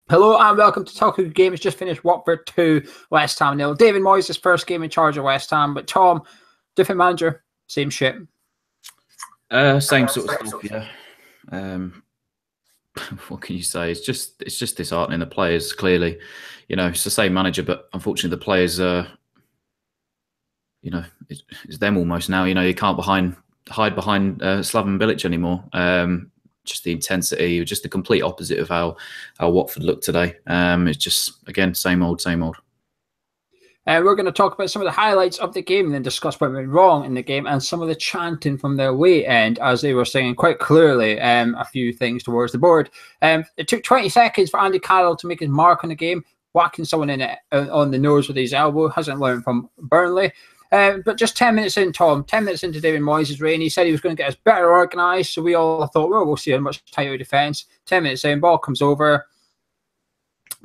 Hello and welcome to Talk Good Games. Just finished Watford 2, West Ham 0. David Moyes' first game in charge of West Ham, but Tom, different manager, same shit. Same sort of stuff, yeah. What can you say? It's just disheartening. The players, clearly, it's the same manager, but unfortunately the players it's them almost now. You can't hide behind Slaven Bilic anymore. Just the intensity, just the complete opposite of how Watford looked today. It's just, again, same old, same old. We're going to talk about some of the highlights of the game and then discuss what went wrong in the game and some of the chanting from their away end as they were saying quite clearly a few things towards the board. It took 20 seconds for Andy Carroll to make his mark on the game, whacking someone on the nose with his elbow. Hasn't learned from Burnley. But just 10 minutes in, Tom, 10 minutes into David Moyes' reign, he said he was going to get us better organised. So we all thought, well, we'll see a much tighter defence. 10 minutes in, ball comes over.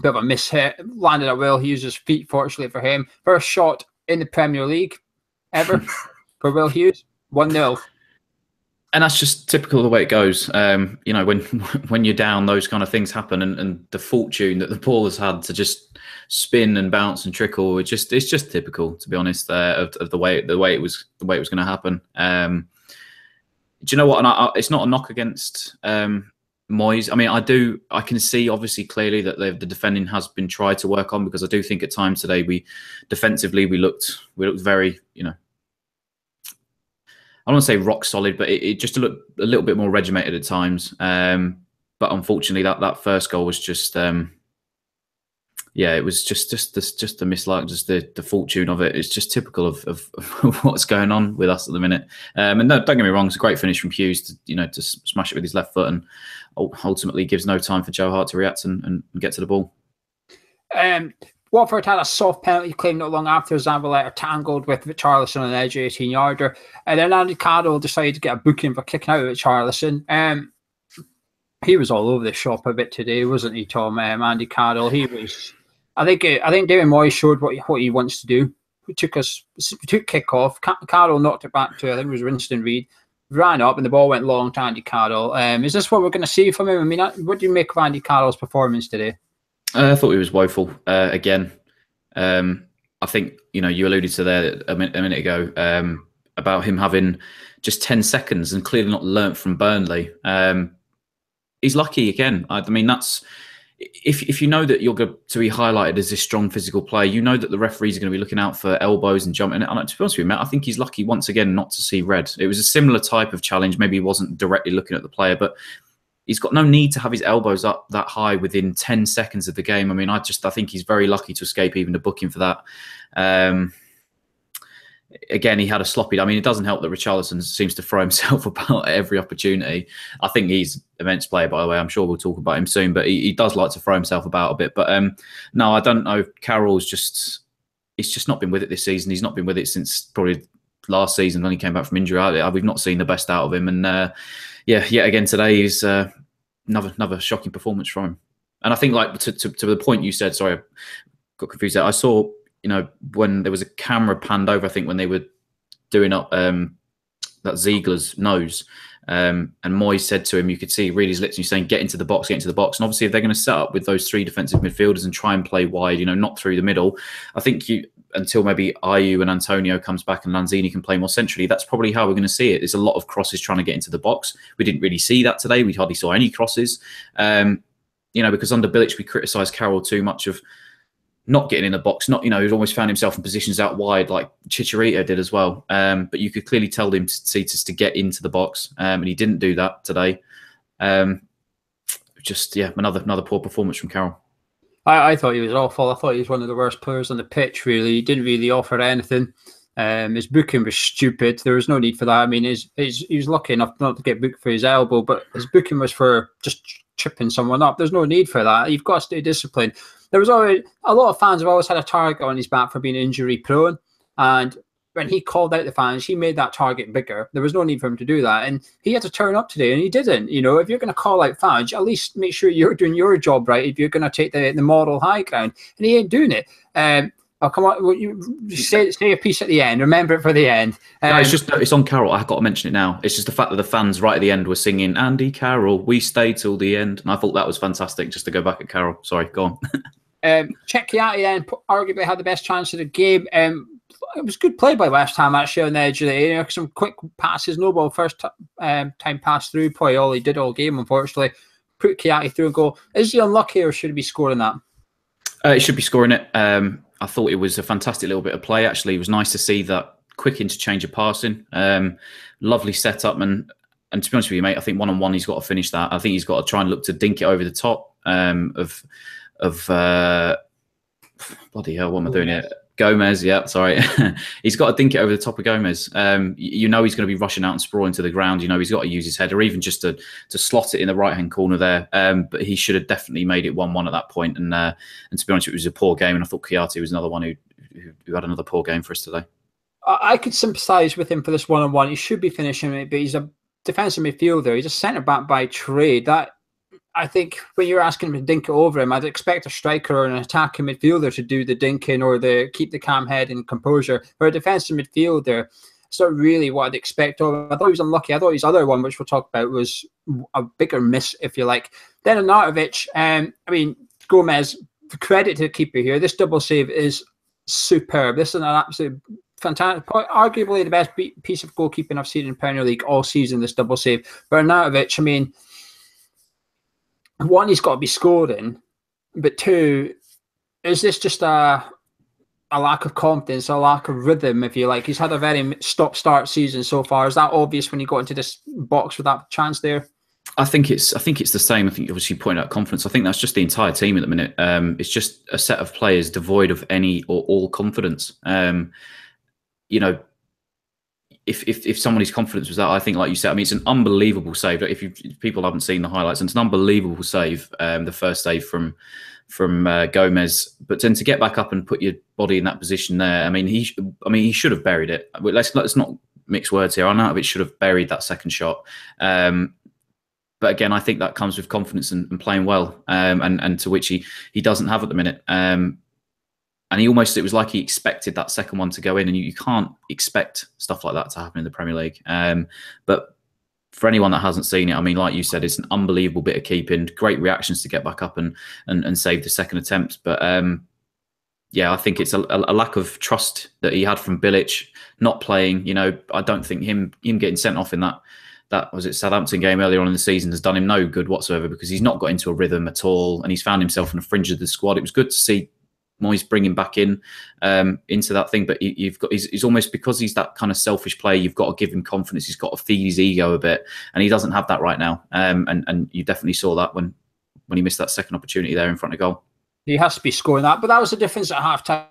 Bit of a miss hit. Landed at Will Hughes' feet, fortunately for him. First shot in the Premier League ever for Will Hughes. 1-0. And that's just typical of the way it goes. When you're down, those kind of things happen, and the fortune that the ball has had to just spin and bounce and trickle, it's just typical, to be honest, of the way it was going to happen. Do you know what? And it's not a knock against Moyes. I mean, I can see obviously clearly that the defending has been tried to work on, because I do think at times today we looked very, I don't want to say rock solid, but it just looked a little bit more regimented at times. But unfortunately, that first goal was just, it was just the misluck, just the fortune of it. It's just typical of what's going on with us at the minute. And no, don't get me wrong, it's a great finish from Hughes to smash it with his left foot, and ultimately gives no time for Joe Hart to react and get to the ball. Watford had a soft penalty claim not long after Zabaleta tangled with Richarlison on an edge 18-yarder. And then Andy Carroll decided to get a booking for kicking out Richarlison. He was all over the shop a bit today, wasn't he, Tom? Andy Carroll, he was... I think David Moyes showed what he wants to do. We took kick off. Carroll knocked it back to, I think it was Winston Reid. Ran up and the ball went long to Andy Carroll. Is this what we're going to see from him? I mean, what do you make of Andy Carroll's performance today? I thought he was woeful again. I think, you alluded to there a minute ago about him having just 10 seconds and clearly not learnt from Burnley. He's lucky again. I mean, that's... If you know that you're going to be highlighted as this strong physical player, you know that the referees are going to be looking out for elbows and jumping. And to be honest with you, Matt, I think he's lucky once again not to see red. It was a similar type of challenge. Maybe he wasn't directly looking at the player, but he's got no need to have his elbows up that high within 10 seconds of the game. I mean, I think he's very lucky to escape even a booking for that. Again, he had a sloppy... I mean, it doesn't help that Richarlison seems to throw himself about at every opportunity. I think he's an immense player, by the way. I'm sure we'll talk about him soon, but he does like to throw himself about a bit. But no, I don't know. Carroll's he's just not been with it this season. He's not been with it since probably last season when he came back from injury. We've not seen the best out of him. And yet again today is another shocking performance from him. And I think, like, to the point you said, sorry, I got confused there. I saw... when there was a camera panned over, I think when they were doing up that Ziegler's nose, and Moyes said to him, you could see read his lips, and he's saying, get into the box. And obviously, if they're going to set up with those three defensive midfielders and try and play wide, not through the middle, I think until maybe Ayew and Antonio comes back and Lanzini can play more centrally, that's probably how we're going to see it. There's a lot of crosses trying to get into the box. We didn't really see that today. We hardly saw any crosses. Because under Bilic, we criticised Carroll too much of not getting in the box, he's almost found himself in positions out wide like Chicharito did as well. But you could clearly tell him to get into the box, and he didn't do that today. Another poor performance from Carroll. I thought he was awful. I thought he was one of the worst players on the pitch, really. He didn't really offer anything. His booking was stupid. There was no need for that. I mean, he was lucky enough not to get booked for his elbow, but his booking was for just tripping someone up. There's no need for that. You've got to stay disciplined. There was always a lot of fans have always had a target on his back for being injury prone, and when he called out the fans, he made that target bigger. There was no need for him to do that, and he had to turn up today, and he didn't. If you're going to call out fans, at least make sure you're doing your job right. If you're going to take the moral high ground, and he ain't doing it. Oh, come on. Well, you say a piece at the end. Remember it for the end. No, it's on Carol. I've got to mention it now. It's just the fact that the fans right at the end were singing Andy Carroll, we stayed till the end. And I thought that was fantastic just to go back at Carol. Sorry, go on. Czech Chiati then arguably had the best chance of the game. It was good play by West Ham actually on the edge of the area. Some quick passes, no ball first time pass through. Probably all he did all game, unfortunately. Put Chiati through a goal. Is he unlucky or should he be scoring that? It should be scoring it. I thought it was a fantastic little bit of play. Actually, it was nice to see that quick interchange of passing. Lovely setup, and to be honest with you, mate, I think one-on-one he's got to finish that. I think he's got to try and look to dink it over the top of bloody hell, what am I doing here? Gomez, yeah, sorry. He's got to dink it over the top of Gomez. You know he's going to be rushing out and sprawling to the ground. You know he's got to use his head, or even just to slot it in the right-hand corner there. But he should have definitely made it 1-1 at that point. And to be honest, it was a poor game, and I thought Chiati was another one who had another poor game for us today. I could sympathise with him for this one-on-one. He should be finishing it, but he's a defensive midfielder. He's a centre-back by trade. That, I think when you're asking him to dink it over him, I'd expect a striker or an attacking midfielder to do the dinking or keep the calm head and composure. For a defensive midfielder, it's not really what I'd expect of him. I thought he was unlucky. I thought his other one, which we'll talk about, was a bigger miss, if you like. Then Arnautovic, Gomez, credit to the keeper here. This double save is superb. This is an absolute fantastic, arguably the best piece of goalkeeping I've seen in the Premier League all season, this double save. But Arnautovic, one, he's got to be scoring, but two, is this just a lack of confidence, a lack of rhythm, if you like? He's had a very stop-start season so far. Is that obvious when you got into this box with that chance there? I think it's the same. I think obviously you pointed out confidence. I think that's just the entire team at the minute. It's just a set of players devoid of any or all confidence. If somebody's confidence was that, I think, like you said, it's an unbelievable save. If people haven't seen the highlights, it's an unbelievable save. The first save from Gomez, but then to get back up and put your body in that position there, he should have buried it. Let's not mix words here. I know it should have buried that second shot. But again, I think that comes with confidence and playing well, and to which he doesn't have at the minute. And it was like he expected that second one to go in, and you can't expect stuff like that to happen in the Premier League. But for anyone that hasn't seen it, like you said, it's an unbelievable bit of keeping, great reactions to get back up and save the second attempt. But I think it's a lack of trust that he had from Bilic not playing. I don't think him getting sent off in that was it Southampton game earlier on in the season has done him no good whatsoever, because he's not got into a rhythm at all, and he's found himself on the fringe of the squad. It was good to see Moyes bring him back into that thing, but he's almost, because he's that kind of selfish player, you've got to give him confidence. He's got to feed his ego a bit, and he doesn't have that right now. And you definitely saw that when he missed that second opportunity there in front of goal. He has to be scoring that, but that was the difference at half time.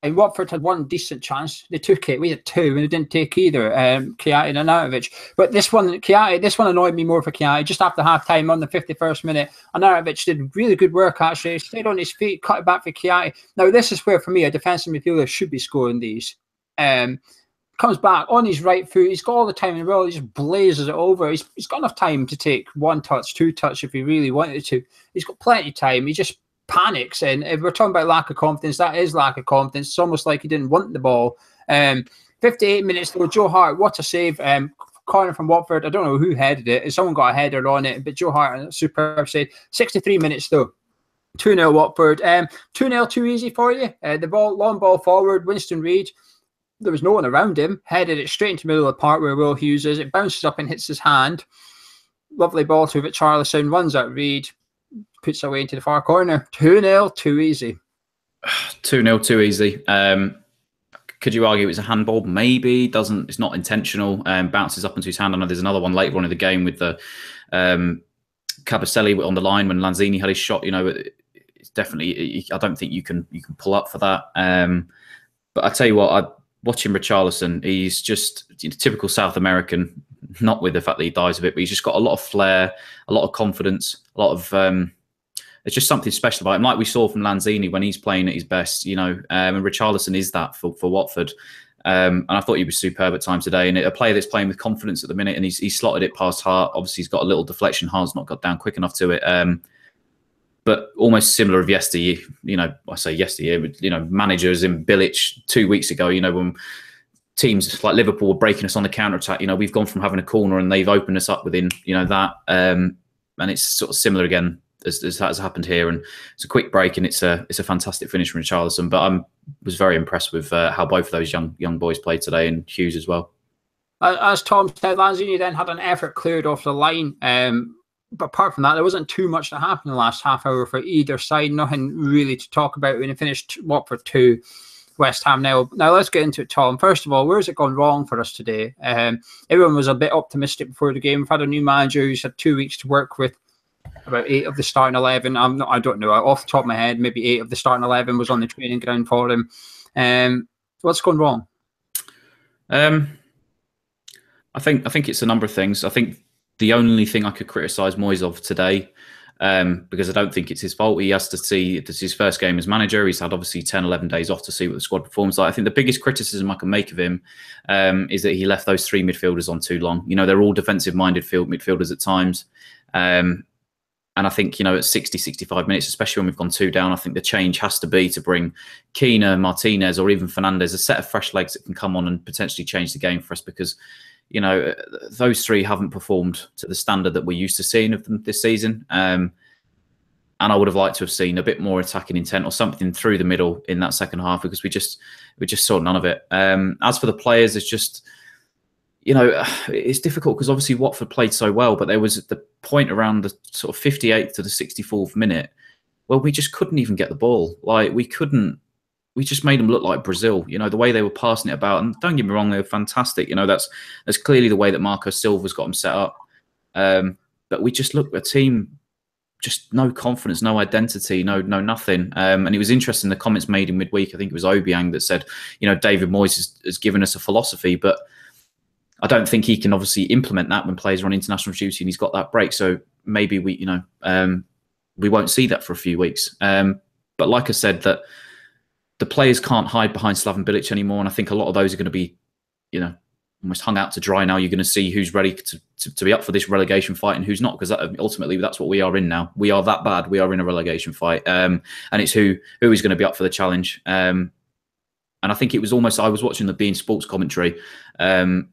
Watford had one decent chance. They took it. We had two, and they didn't take either. Chiati and Arnautovic. But this one annoyed me more for Chiati. Just after half time, on the 51st minute, Arnautovic did really good work, actually. He stayed on his feet, cut it back for Chiati. Now, this is where, for me, a defensive midfielder should be scoring these. Comes back on his right foot. He's got all the time in the world. He just blazes it over. He's got enough time to take one touch, two touch if he really wanted to. He's got plenty of time. He just panics, and if we're talking about lack of confidence, that is lack of confidence. It's almost like he didn't want the ball. 58 minutes though, Joe Hart, what a save. Corner from Watford. I don't know who headed it. Someone got a header on it, but Joe Hart, superb save. 63 minutes though. 2-0 Watford. 2-0 too easy for you. The long ball forward, Winston Reid. There was no one around him. Headed it straight into the middle of the park where Will Hughes is. It bounces up and hits his hand. Lovely ball to Richarlison. Runs out Reid. Puts away into the far corner. 2-0 too easy. 2-0 too easy. Could you argue it's a handball? Maybe. It's not intentional. Bounces up into his hand. I know there's another one later on in the game with the Cabaselli on the line when Lanzini had his shot. It's definitely, I don't think you can pull up for that. But I tell you what, watching Richarlison, he's just typical South American, not with the fact that he dies of it, but he's just got a lot of flair, a lot of confidence, a lot of there's just something special about him, like we saw from Lanzini when he's playing at his best, and Richarlison is that for Watford. And I thought he was superb at times today, and a player that's playing with confidence at the minute, and he's slotted it past Hart. Obviously, he's got a little deflection. Hart's not got down quick enough to it. but almost similar of yesteryear. I say yesteryear, but managers in Bilic 2 weeks ago. When teams like Liverpool were breaking us on the counter attack, we've gone from having a corner and they've opened us up within that, and it's sort of similar again as that has happened here. And it's a quick break and it's a fantastic finish from Richarlison. But I was very impressed with how both of those young boys played today, and Hughes as well. As Tom said, Lanzini then had an effort cleared off the line. But apart from that, there wasn't too much that happened in the last half hour for either side. Nothing really to talk about when it finished Watford 2, West Ham nil. Now let's get into it, Tom. First of all, where's it gone wrong for us today? Everyone was a bit optimistic before the game. We've had a new manager who's had 2 weeks to work with about 8 of the starting 11. I don't know, off the top of my head, maybe 8 of the starting 11 was on the training ground for him. What's gone wrong? I think it's a number of things. I think the only thing I could criticise Moyes of today, because I don't think it's his fault. He has to see, this is his first game as manager. He's had obviously 10, 11 days off to see what the squad performs like. I think the biggest criticism I can make of him is that he left those 3 midfielders on too long. They're all defensive-minded midfielders at times. And I think, at 60, 65 minutes, especially when we've gone 2 down, I think the change has to be to bring Keane, Martinez, or even Fernandes, a set of fresh legs that can come on and potentially change the game for us, because those 3 haven't performed to the standard that we're used to seeing of them this season. And I would have liked to have seen a bit more attacking intent or something through the middle in that second half, because we just saw none of it. As for the players, it's just, it's difficult because obviously Watford played so well, but there was the point around the sort of 58th to the 64th minute where we just couldn't even get the ball. We just made them look like Brazil, the way they were passing it about. And don't get me wrong, they were fantastic. That's clearly the way that Marco Silva's got them set up. But we just looked at a team, just no confidence, no identity, no nothing. And it was interesting, the comments made in midweek, I think it was Obiang that said, David Moyes has given us a philosophy, but I don't think he can obviously implement that when players are on international duty and he's got that break. So maybe we won't see that for a few weeks. But like I said, that the players can't hide behind Slaven Bilic anymore, and I think a lot of those are going to be, almost hung out to dry now. You're going to see who's ready to be up for this relegation fight and who's not, because ultimately that's what we are in now. We are that bad. We are in a relegation fight, and it's who is going to be up for the challenge. And I think it was almost, I was watching the beIN Sports commentary, and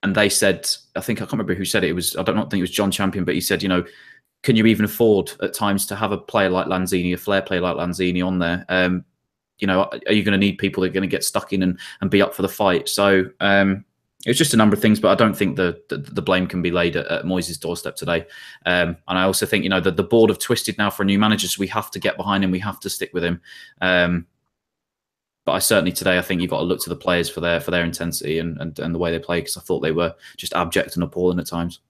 they said, I can't remember who said it. It was, I don't think it was John Champion, but he said, can you even afford at times to have a player like Lanzini, a flair player like Lanzini on there? Are you going to need people that are going to get stuck in and be up for the fight? So it's just a number of things, but I don't think the blame can be laid at Moyes' doorstep today. And I also think, the board have twisted now for a new manager, so we have to get behind him. We have to stick with him. But I certainly today, I think you've got to look to the players for their intensity and the way they play, because I thought they were just abject and appalling at times.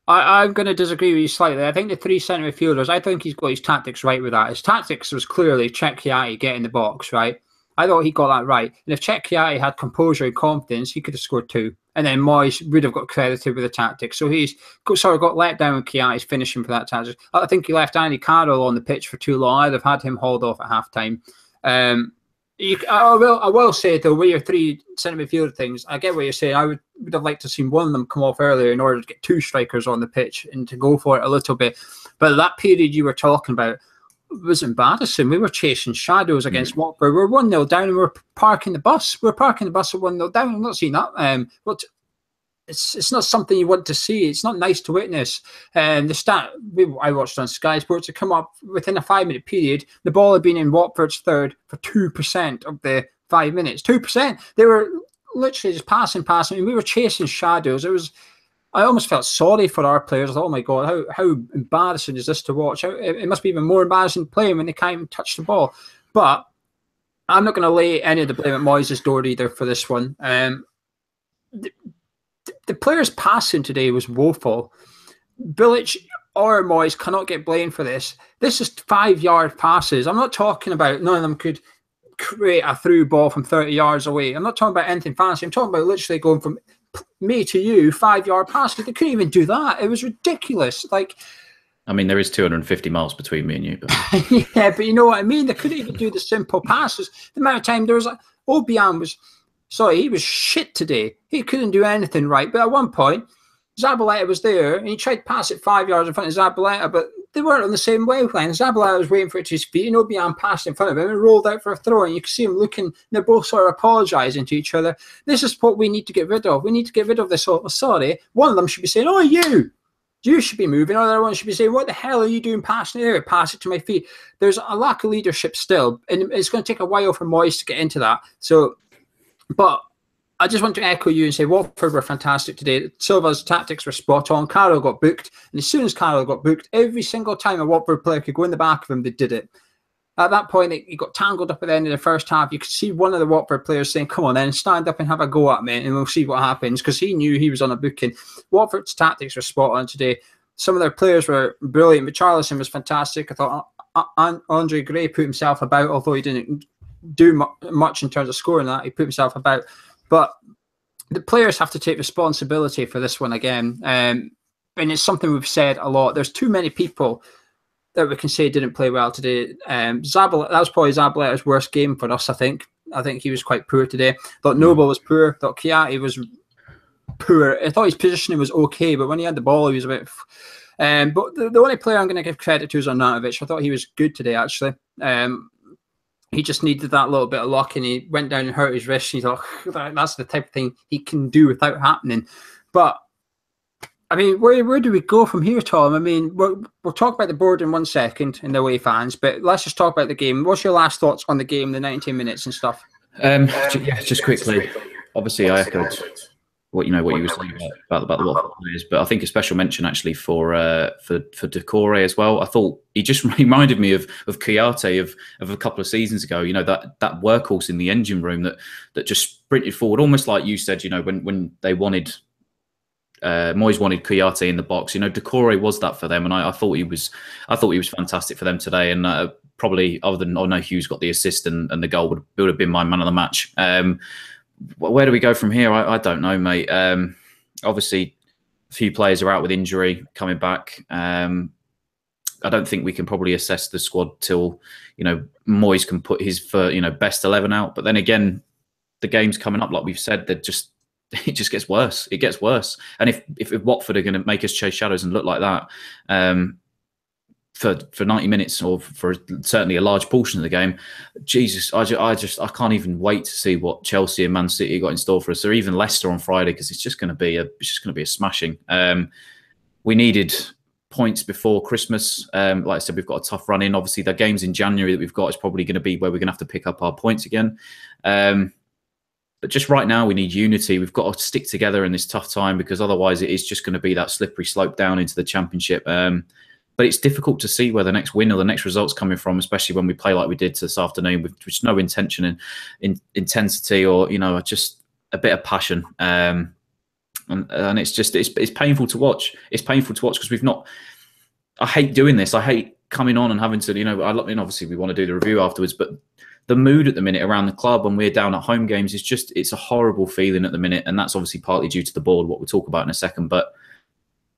I'm going to disagree with you slightly. I think the 3 centre midfielders, I think he's got his tactics right with that. His tactics was clearly Czech Chiati get in the box, right? I thought he got that right. And if Czech Chiati had composure and confidence, he could have scored 2. And then Moyes would have got credited with the tactics. So he's sort of got let down with Chiati's finishing for that tactics. I think he left Andy Carroll on the pitch for too long. I'd have had him hauled off at half-time. I will say, though, with your 3 centre midfielder things, I get what you're saying. I would have liked to have seen one of them come off earlier in order to get 2 strikers on the pitch and to go for it a little bit. But that period you were talking about was embarrassing. We were chasing shadows against Watford. We're 1-0 down and we're parking the bus. We're parking the bus at 1-0 down. I'm not seeing that. But it's not something you want to see. It's not nice to witness. The stat I watched on Sky Sports had come up within a 5-minute period. The ball had been in Watford's third for 2% of the 5 minutes. 2%. They were literally just passing. And we were chasing shadows. I almost felt sorry for our players. I thought, oh my God, how embarrassing is this to watch? It must be even more embarrassing playing when they can't even touch the ball. But I'm not going to lay any of the blame at Moyes' door either for this one. The players' passing today was woeful. Bilic or Moyes cannot get blamed for this. This is 5-yard passes. I'm not talking about none of them could create a through ball from 30 yards away. I'm not talking about anything fancy. I'm talking about literally going from me to you, 5-yard passes. They couldn't even do that. It was ridiculous. There is 250 miles between me and you. But... yeah, but you know what I mean? They couldn't even do the simple passes. The amount of time there was Obiang was... Sorry, he was shit today. He couldn't do anything right. But at one point, Zabaleta was there, and he tried to pass it 5 yards in front of Zabaleta, but they weren't on the same wavelength. Zabaleta was waiting for it to his feet, and Obiang passed in front of him and rolled out for a throw. And you can see him looking, and they're both sort of apologising to each other. This is what we need to get rid of. We need to get rid of this. Oh, sorry. One of them should be saying, "Oh, you should be moving." Or the other one should be saying, "What the hell are you doing passing it there? Pass it to my feet." There's a lack of leadership still, and it's going to take a while for Moyes to get into that. So, but I just want to echo you and say Watford were fantastic today. Silva's tactics were spot on. Carroll got booked, and as soon as Carroll got booked, every single time a Watford player could go in the back of him, they did it. At that point, he got tangled up at the end of the first half. You could see one of the Watford players saying, "Come on then, stand up and have a go at me, and we'll see what happens," because he knew he was on a booking. Watford's tactics were spot on today. Some of their players were brilliant. Richarlison was fantastic. I thought Andre Gray put himself about, although he didn't do much in terms of scoring that. He put himself about. But the players have to take responsibility for this one again. And it's something we've said a lot. There's too many people that we can say didn't play well today. That was probably Zabaleta's worst game for us, I think. I think he was quite poor today. Thought Noble was poor. Thought Kiati was poor. I thought his positioning was okay, but when he had the ball, he was a bit... but the only player I'm going to give credit to is Arnautovic. I thought he was good today, actually. He just needed that little bit of luck, and he went down and hurt his wrist. He's like, that's the type of thing he can do without happening. But I mean, where do we go from here, Tom? I mean, we'll talk about the board in 1 second in the away fans, but let's just talk about the game. What's your last thoughts on the game, the 90 minutes and stuff? Yeah, just quickly. Obviously, I echoed what you were saying about the Watford players, but I think a special mention actually for Decore as well. I thought he just reminded me of Kouyaté of a couple of seasons ago. You know, that workhorse in the engine room that just sprinted forward, almost like you said. You know, when they wanted Moyes wanted Kouyaté in the box. You know, Decore was that for them, and I thought he was fantastic for them today. And probably other than I know Hughes got the assist and the goal would have been my man of the match. Where do we go from here? I don't know, mate. Obviously, a few players are out with injury, coming back. I don't think we can probably assess the squad till Moyes can put his best 11 out. But then again, the game's coming up, like we've said. It just gets worse. It gets worse. And if Watford are going to make us chase shadows and look like that, for 90 minutes or for certainly a large portion of the game, Jesus, I can't even wait to see what Chelsea and Man City got in store for us, or even Leicester on Friday, because it's just going to be a smashing. We needed points before Christmas. Like I said, we've got a tough run in. Obviously, the games in January that we've got is probably going to be where we're going to have to pick up our points again. But just right now, we need unity. We've got to stick together in this tough time, because otherwise it is just going to be that slippery slope down into the Championship. But it's difficult to see where the next win or the next result's coming from, especially when we play like we did this afternoon with just no intention and intensity, or just a bit of passion. And it's painful to watch. It's painful to watch because we've not. I hate doing this. I hate coming on and having to. Obviously we want to do the review afterwards, but the mood at the minute around the club when we're down at home games is it's a horrible feeling at the minute, and that's obviously partly due to the board, what we'll talk about in a second, but.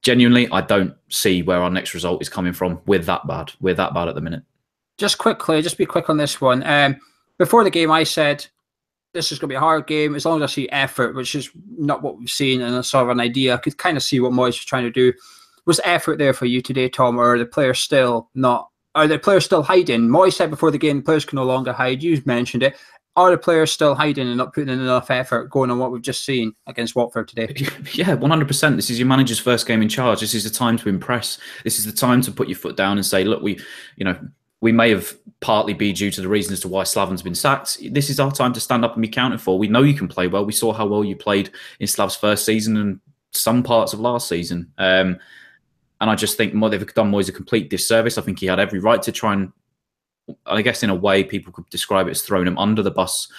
Genuinely, I don't see where our next result is coming from. We're that bad. We're that bad at the minute. Just be quick on this one. Before the game, I said this is going to be a hard game as long as I see effort, which is not what we've seen, and I sort of an idea. I could kind of see what Moyes was trying to do. Was effort there for you today, Tom, or are the players still not? Are the players still hiding? Moyes said before the game, the players can no longer hide. You mentioned it. Are the players still hiding and not putting in enough effort going on what we've just seen against Watford today? Yeah, 100%. This is your manager's first game in charge. This is the time to impress. This is the time to put your foot down and say, look, we may have partly be due to the reason as to why Slaven's been sacked. This is our time to stand up and be counted for. We know you can play well. We saw how well you played in Slav's first season and some parts of last season. And I just think they've done Moyes a complete disservice. I think he had every right to try and, I guess in a way people could describe it as throwing him under the bus,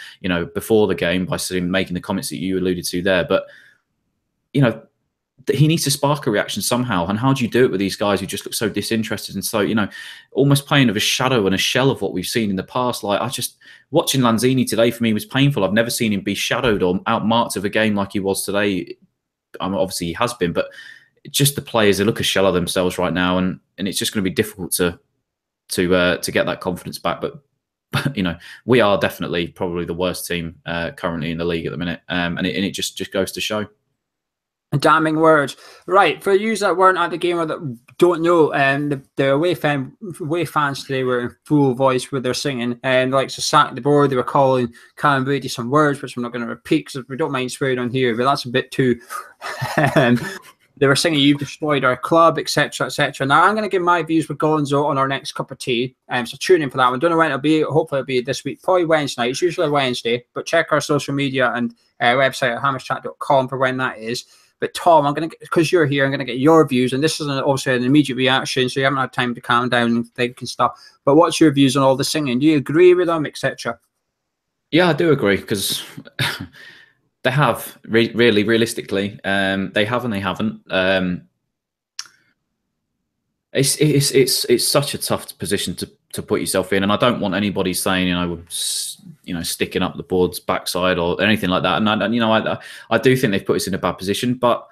before the game by making the comments that you alluded to there. But, he needs to spark a reaction somehow. And how do you do it with these guys who just look so disinterested and so, almost playing of a shadow and a shell of what we've seen in the past? Like, watching Lanzini today for me was painful. I've never seen him be shadowed or outmarked of a game like he was today. Obviously he has been, but just the players, they look a shell of themselves right now. And it's just going to be difficult to get that confidence back, but we are definitely probably the worst team currently in the league at the minute, and it just goes to show. Damning words. Right, for you that weren't at the game or that don't know, the away fans today were in full voice with their singing, and like to sack the board, they were calling Callum Brady some words, which I'm not going to repeat because we don't mind swearing on here, but that's a bit too. They were singing, "You've destroyed our club," etc., etc. Now I'm going to give my views with Gonzo on our next cup of tea, so tune in for that one. Don't know when it'll be. Hopefully it'll be this week, probably Wednesday night. It's usually Wednesday, but check our social media and website at hammerschat.com for when that is. But Tom, I'm going to, because you're here, I'm going to get your views, and this is obviously an immediate reaction, so you haven't had time to calm down and think and stuff. But what's your views on all the singing? Do you agree with them, etc.? Yeah, I do agree, because they have really, realistically, they have and they haven't. It's such a tough position to put yourself in, and I don't want anybody saying sticking up the board's backside or anything like that. And I do think they've put us in a bad position, but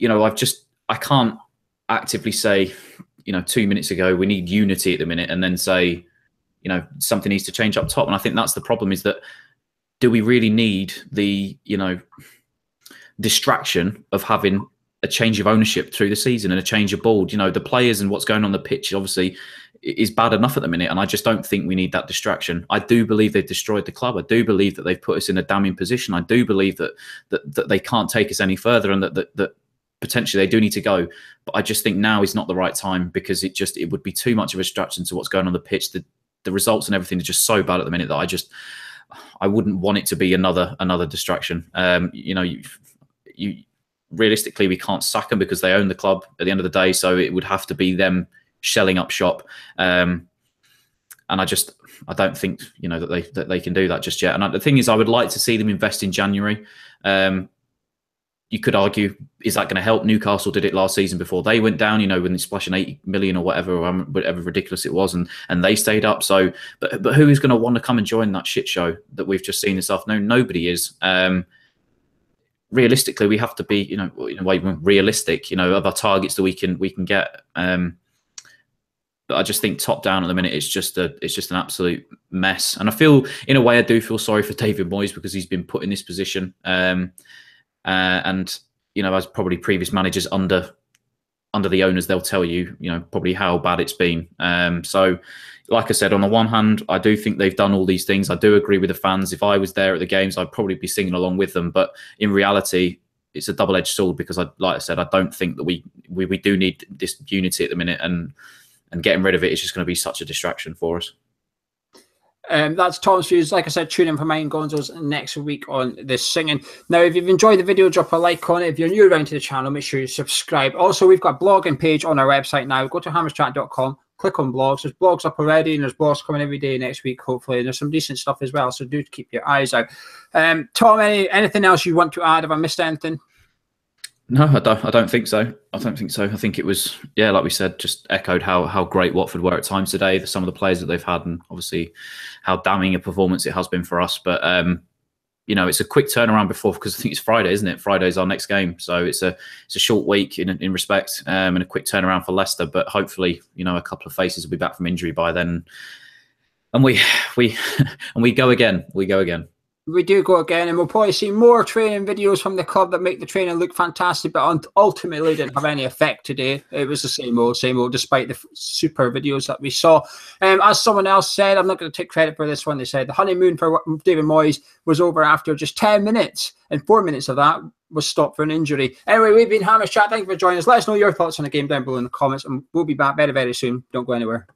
I can't actively say 2 minutes ago we need unity at the minute and then say something needs to change up top. And I think that's the problem, is that do we really need the distraction of having a change of ownership through the season and a change of board? The players and what's going on the pitch obviously is bad enough at the minute, and I just don't think we need that distraction. I do believe they've destroyed the club. I do believe that they've put us in a damning position. I do believe that they can't take us any further, and that potentially they do need to go. But I just think now is not the right time, because it would be too much of a distraction to what's going on the pitch. The results and everything are just so bad at the minute that I wouldn't want it to be another distraction. Realistically, we can't sack them because they own the club at the end of the day. So it would have to be them shelling up shop. And I don't think that they can do that just yet. And the thing is, I would like to see them invest in January. You could argue, is that going to help? Newcastle did it last season before they went down, when they're splashing 80 million or whatever ridiculous it was, and they stayed up. So, but who is going to want to come and join that shit show that we've just seen this afternoon? Nobody is. Realistically, we have to be, in a way, realistic. Of our targets that we can get. But I just think top down at the minute, it's just an absolute mess. And I feel, in a way, I do feel sorry for David Moyes, because he's been put in this position. And as probably previous managers under the owners, they'll tell you, probably how bad it's been. So, like I said, on the one hand, I do think they've done all these things. I do agree with the fans. If I was there at the games, I'd probably be singing along with them. But in reality, it's a double-edged sword, because like I said, I don't think that we do need this unity at the minute, and getting rid of it is just going to be such a distraction for us. That's Tom's views. Like I said, tune in for mine, Gonzo's, next week on this singing. Now, if you've enjoyed the video, drop a like on it. If you're new around to the channel, make sure you subscribe. Also, we've got a blogging page on our website now. Go to hammerschat.com, click on blogs. There's blogs up already, and there's blogs coming every day next week, hopefully. And there's some decent stuff as well, so do keep your eyes out. Tom, anything else you want to add? Have I missed anything? No, I don't think so. I think it was, like we said, just echoed how great Watford were at times today. Some of the players that they've had, and obviously how damning a performance it has been for us. But it's a quick turnaround because I think it's Friday, isn't it? Friday's our next game, so it's a short week in respect, and a quick turnaround for Leicester. But hopefully, a couple of faces will be back from injury by then, and we go again. We do go again, and we'll probably see more training videos from the club that make the training look fantastic, but ultimately didn't have any effect today. It was the same old, despite the super videos that we saw. As someone else said, I'm not going to take credit for this one, they said the honeymoon for David Moyes was over after just 10 minutes, and 4 minutes of that was stopped for an injury. Anyway, we've been Hammer Chat. Thank you for joining us. Let us know your thoughts on the game down below in the comments, and we'll be back very, very soon. Don't go anywhere.